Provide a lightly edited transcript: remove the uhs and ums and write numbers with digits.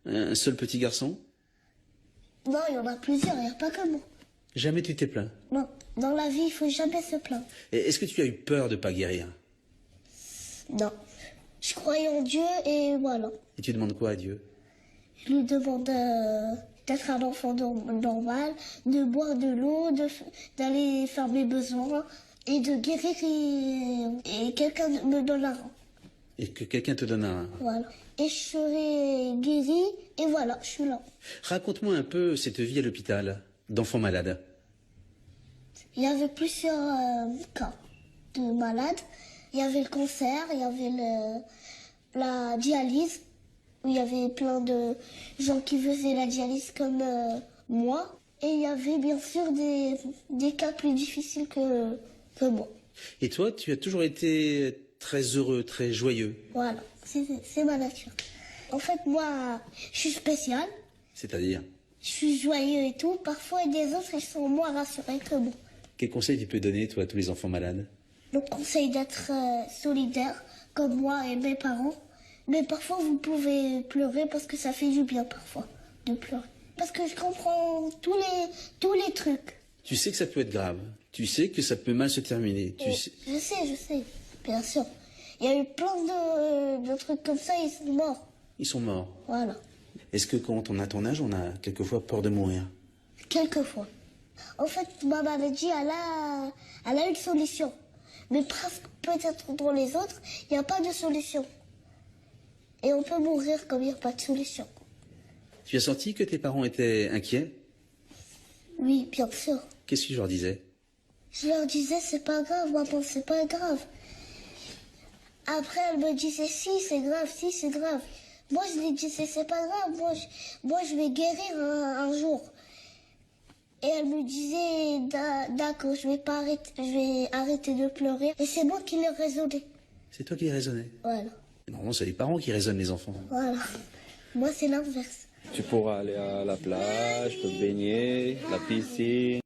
Un seul petit garçon? Non, il y en a plusieurs, il n'y a pas que moi. Jamais tu t'es plaint? Non, dans la vie, il faut jamais se plaindre. Et est-ce que tu as eu peur de pas guérir? Non. Je croyais en Dieu et voilà. Et tu demandes quoi à Dieu? Je lui demande d'être un enfant normal, de boire de l'eau, d'aller faire mes besoins et de guérir et quelqu'un me donnera. Et que quelqu'un te donne un... Voilà. Et je serai guérie et voilà, je suis là. Raconte-moi un peu cette vie à l'hôpital d'enfants malades. Il y avait plusieurs cas de malades. Il y avait le cancer, il y avait la dialyse, où il y avait plein de gens qui faisaient la dialyse comme moi. Et il y avait bien sûr des cas plus difficiles que moi. Et toi, tu as toujours été très heureux, très joyeux. Voilà, c'est ma nature. En fait, moi, je suis spécial, C'est-à-dire, je suis joyeux et tout. Parfois, des autres, ils sont moins rassurés que moi. quel conseil tu peux donner, toi, à tous les enfants malades? Je vous conseille d'être solidaire, comme moi et mes parents. Mais parfois, vous pouvez pleurer parce que ça fait du bien, parfois, de pleurer. Parce que je comprends tous les trucs. Tu sais que ça peut être grave. Tu sais que ça peut mal se terminer. Je sais, bien sûr. Il y a eu plein de trucs comme ça, ils sont morts. Ils sont morts. Voilà, Est-ce que quand on a ton âge, on a quelquefois peur de mourir? quelquefois. En fait, ma maladie, elle a une solution. Mais presque, peut-être pour les autres, il n'y a pas de solution. Et on peut mourir comme il n'y a pas de solution. Tu as senti que tes parents étaient inquiets? Oui, bien sûr. Qu'est-ce que je leur disais? Je leur disais, c'est pas grave, maman, c'est pas grave. Après, elle me disait, si, c'est grave, si, c'est grave. Moi, je lui disais, c'est pas grave, moi, je vais guérir un jour. Et elle me disait, d'accord, je vais arrêter de pleurer. Et c'est moi qui l'ai raisonné. C'est toi qui les raisonnais. Voilà, Normalement, c'est les parents qui raisonnent les enfants. voilà. Moi, c'est l'inverse. Tu pourras aller à la plage, te baigner, la piscine.